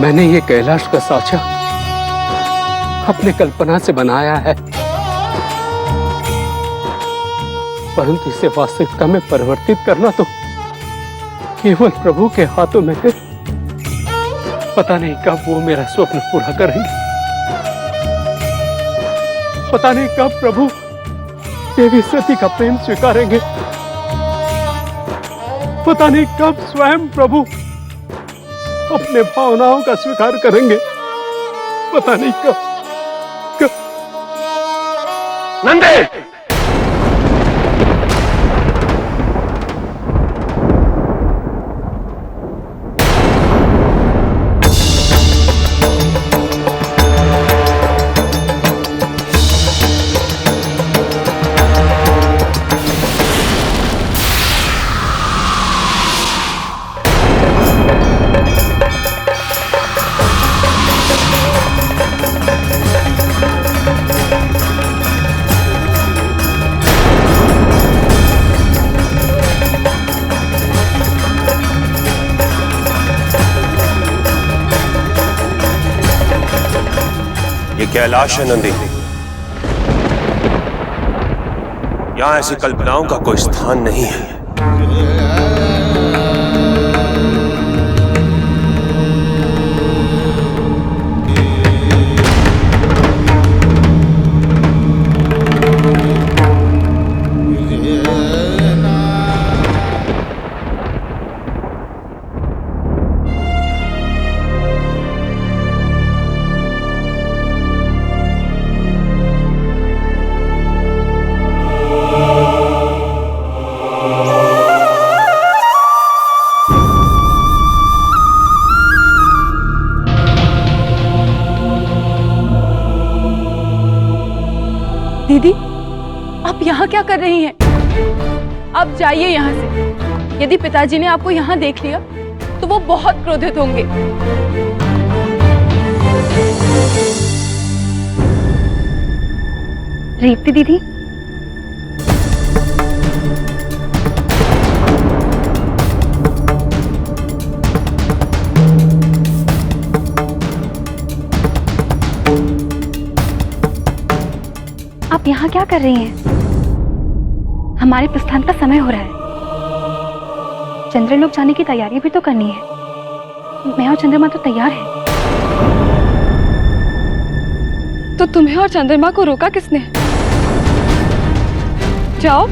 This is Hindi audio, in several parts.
मैंने ये कैलाश का साँचा अपने कल्पना से बनाया है, परंतु इसे वास्तविकता में परिवर्तित करना तो केवल प्रभु के हाथों में है। पता नहीं कब वो मेरा स्वप्न पूरा करेंगे, पता नहीं कब प्रभु देवी सती का प्रेम स्वीकारेंगे, पता नहीं कब स्वयं प्रभु अपने भावनाओं का स्वीकार करेंगे, पता नहीं कब। नंदे! कैलाश है नंदी, यहां ऐसी कल्पनाओं का कोई स्थान नहीं है। दीदी, आप यहाँ क्या कर रही हैं? आप जाइए यहाँ से। यदि पिताजी ने आपको यहाँ देख लिया तो वो बहुत क्रोधित होंगे। रेवती दीदी, आप यहाँ क्या कर रही हैं? हमारे प्रस्थान का समय हो रहा है। चंद्रलोक जाने की तैयारी भी तो करनी है। मैं और चंद्रमा तो तैयार हैं। तो तुम्हें और चंद्रमा को रोका किसने? जाओ।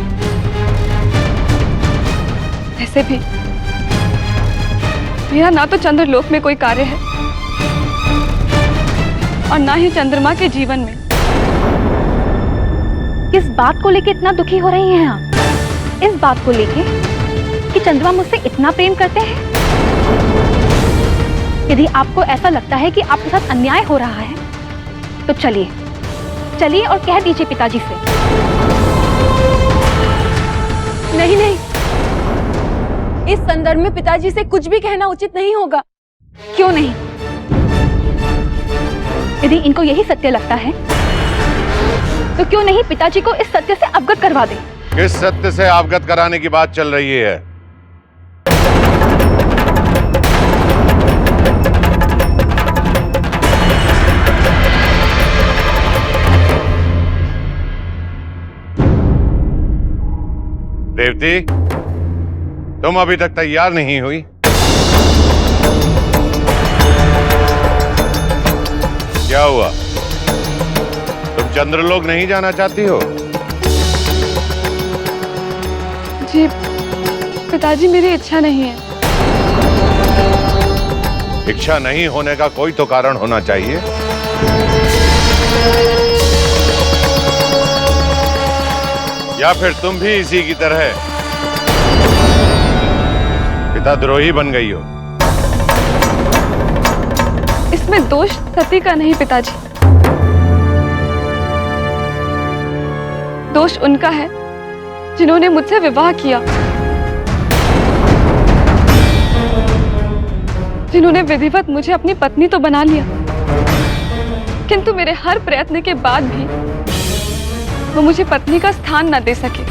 ऐसे भी मेरा ना तो चंद्रलोक में कोई कार्य है और ना ही चंद्रमा के जीवन में। किस बात को लेके इतना दुखी हो रही हैं आप? इस बात को लेके कि चंद्रमा मुझसे इतना प्रेम करते हैं? यदि आपको ऐसा लगता है कि आपके साथ अन्याय हो रहा है तो चलिए चलिए और कह दीजिए पिताजी से। नहीं नहीं, इस संदर्भ में पिताजी से कुछ भी कहना उचित नहीं होगा। क्यों नहीं? यदि इनको यही सत्य लगता है तो क्यों नहीं पिताजी को इस सत्य से अवगत करवा दें? किस सत्य से अवगत कराने की बात चल रही है? रेवती, तुम अभी तक तैयार नहीं हुई? क्या हुआ? तुम चंद्रलोक नहीं जाना चाहती हो? जी पिताजी, मेरी इच्छा नहीं है। इच्छा नहीं होने का कोई तो कारण होना चाहिए। या फिर तुम भी इसी की तरह पिताद्रोही बन गई हो? इसमें दोष सती का नहीं पिताजी, दोष उनका है जिन्होंने मुझसे विवाह किया, जिन्होंने विधिवत मुझे अपनी पत्नी तो बना लिया, किंतु मेरे हर प्रयत्न के बाद भी वो मुझे पत्नी का स्थान न दे सके।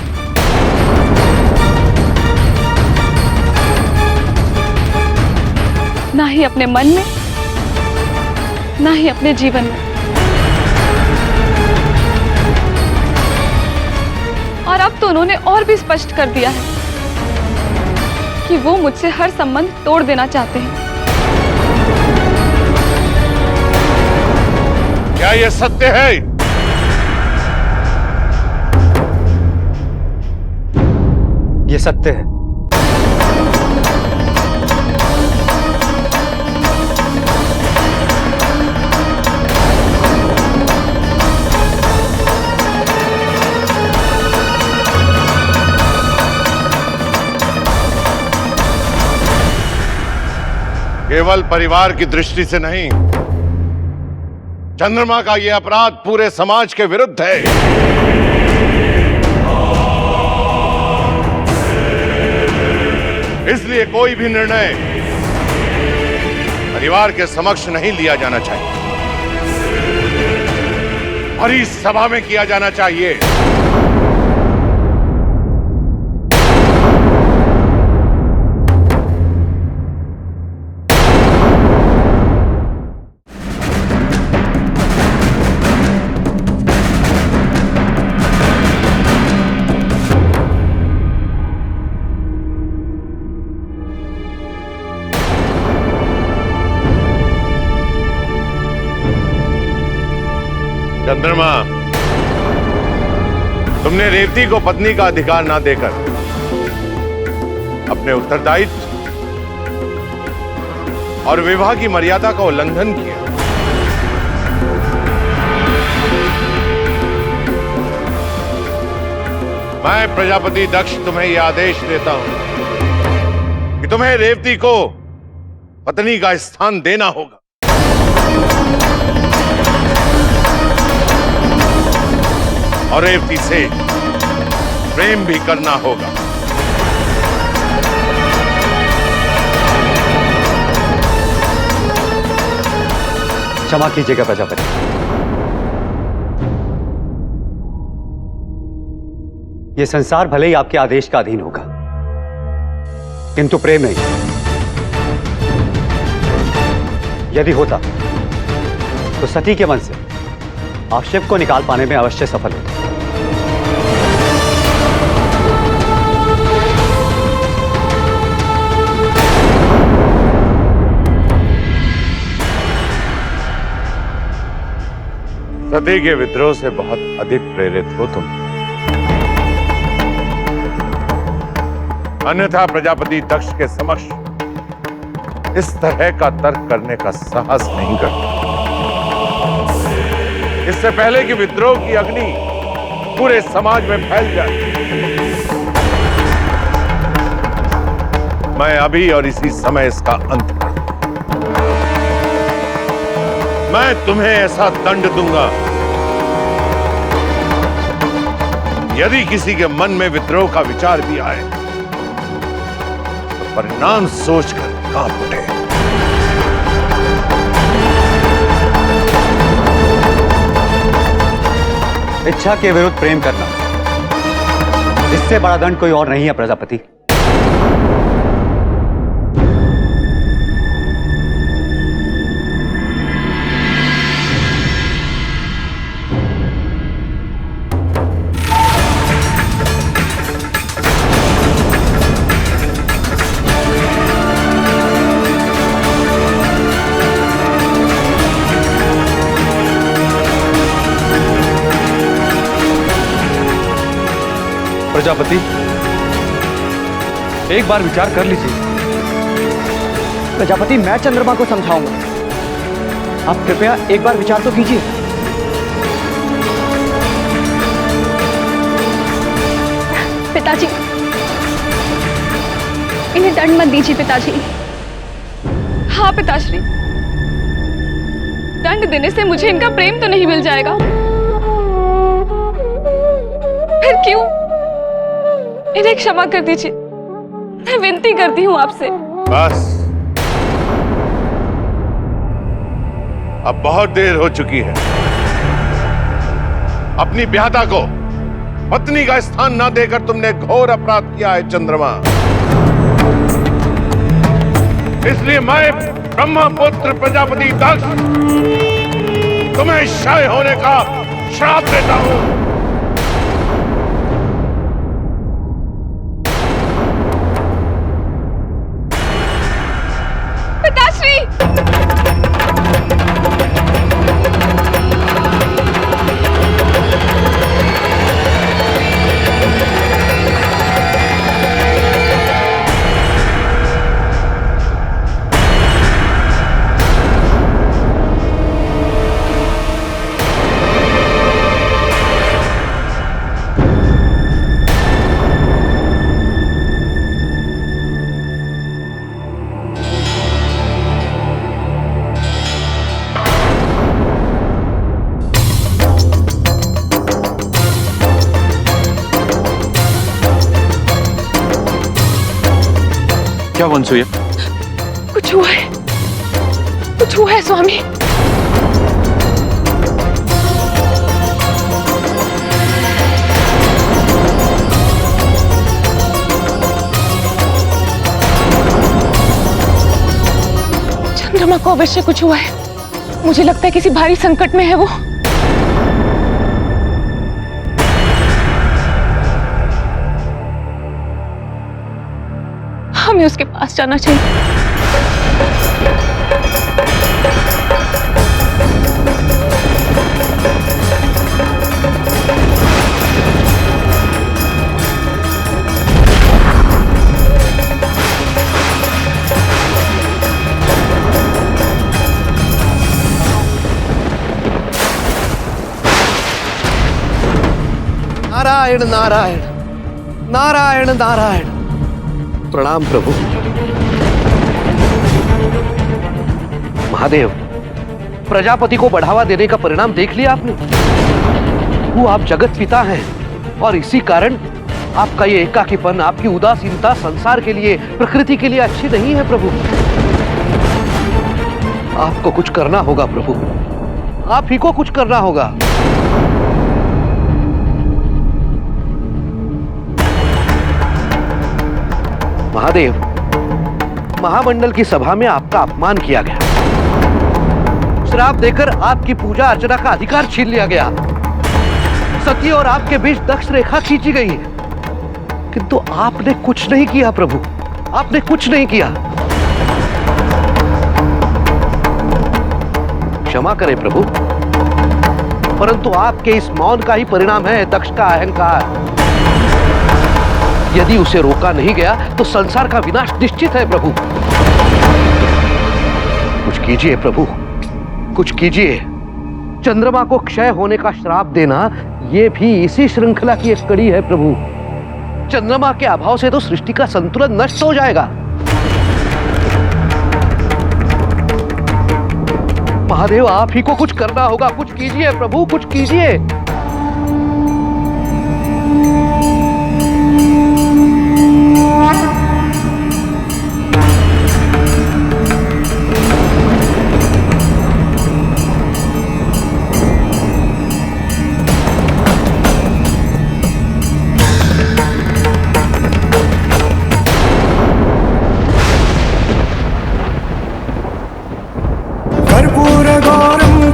ना ही अपने मन में ना ही अपने जीवन में। और अब तो उन्होंने और भी स्पष्ट कर दिया है कि वो मुझसे हर संबंध तोड़ देना चाहते हैं। क्या ये सत्य है? ये सत्य है। केवल परिवार की दृष्टि से नहीं, चंद्रमा का यह अपराध पूरे समाज के विरुद्ध है। इसलिए कोई भी निर्णय परिवार के समक्ष नहीं लिया जाना चाहिए, बड़ी सभा में किया जाना चाहिए। चंद्रमा, तुमने रेवती को पत्नी का अधिकार ना देकर अपने उत्तरदायित्व और विवाह की मर्यादा का उल्लंघन किया। मैं प्रजापति दक्ष तुम्हें यह आदेश देता हूं कि तुम्हें रेवती को पत्नी का स्थान देना होगा। और रेवती से प्रेम भी करना होगा। क्षमा कीजिएगा प्रजापति, यह संसार भले ही आपके आदेश का अधीन होगा, किंतु प्रेम नहीं। यदि होता तो सती के मन से आप शिव को निकाल पाने में अवश्य सफल होते। सती के विद्रोह से बहुत अधिक प्रेरित हो तुम, अन्यथा प्रजापति दक्ष के समक्ष इस तरह का तर्क करने का साहस नहीं करता। इससे पहले कि विद्रोह की अग्नि पूरे समाज में फैल जाए, मैं अभी और इसी समय इसका अंत कर दूं। मैं तुम्हें ऐसा दंड दूंगा, यदि किसी के मन में विद्रोह का विचार भी आए तो परिणाम सोचकर कांप उठे। इच्छा के विरुद्ध प्रेम करना, इससे बड़ा दंड कोई और नहीं है प्रजापति। प्रजापति, एक बार विचार कर लीजिए। प्रजापति, मैं चंद्रमा को समझाऊंगा, आप कृपया एक बार विचार तो कीजिए। पिताजी, इन्हें दंड मत दीजिए पिताजी। हाँ पिताश्री, दंड देने से मुझे इनका प्रेम तो नहीं मिल जाएगा, फिर क्यों? इन्हें क्षमा कर दीजिए, मैं विनती करती हूँ आपसे। बस, अब बहुत देर हो चुकी है। अपनी ब्याहता को पत्नी का स्थान न देकर तुमने घोर अपराध किया है चंद्रमा। इसलिए मैं ब्रह्मपुत्र प्रजापति दक्ष तुम्हें क्षय होने का श्राप देता हूं। पिताश्री! क्या वंशुया? कुछ हुआ है, कुछ हुआ है स्वामी। चंद्रमा को अवश्य कुछ हुआ है। मुझे लगता है किसी भारी संकट में है वो। हमें उसके पास जाना चाहिए। नारायण नारायण नारायण नारायण। प्रणाम प्रभु। महादेव, प्रजापति को बढ़ावा देने का परिणाम देख लिया आपने। वो आप जगत पिता हैं और इसी कारण आपका ये एकाकीपन, आपकी उदासीनता संसार के लिए, प्रकृति के लिए अच्छी नहीं है प्रभु। आपको कुछ करना होगा प्रभु, आप ही को कुछ करना होगा। महादेव, महामंडल की सभा में आपका अपमान किया गया, श्राप देकर आपकी पूजा अर्चना का अधिकार छीन लिया गया, सती और आपके बीच दक्ष रेखा खींची गई, किंतु आपने कुछ नहीं किया प्रभु, आपने कुछ नहीं किया। क्षमा करें प्रभु, परंतु आपके इस मौन का ही परिणाम है दक्ष का अहंकार। यदि उसे रोका नहीं गया तो संसार का विनाश निश्चित है प्रभु। कुछ कीजिए प्रभु, कुछ कीजिए। चंद्रमा को क्षय होने का श्राप देना यह भी इसी श्रृंखला की एक कड़ी है प्रभु। चंद्रमा के अभाव से तो सृष्टि का संतुलन नष्ट हो जाएगा। महादेव, आप ही को कुछ करना होगा, कुछ कीजिए प्रभु, कुछ कीजिए।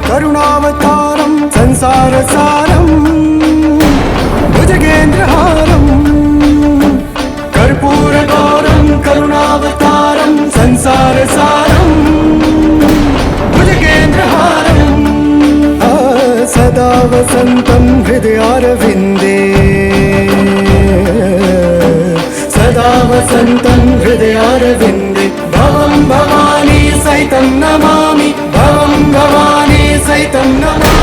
करुणावतारं संसारसारं भुजगेन्द्रहारं कर्पूरगौरं करुणावतारं संसारसारं भुजगेन्द्रहारं सदा वसन्तं हृदयारविन्दे सदा वसन्तं हृदयारविन्दे भवं भवानी सहितं नमामि भवं भवानी सहितं नमामि।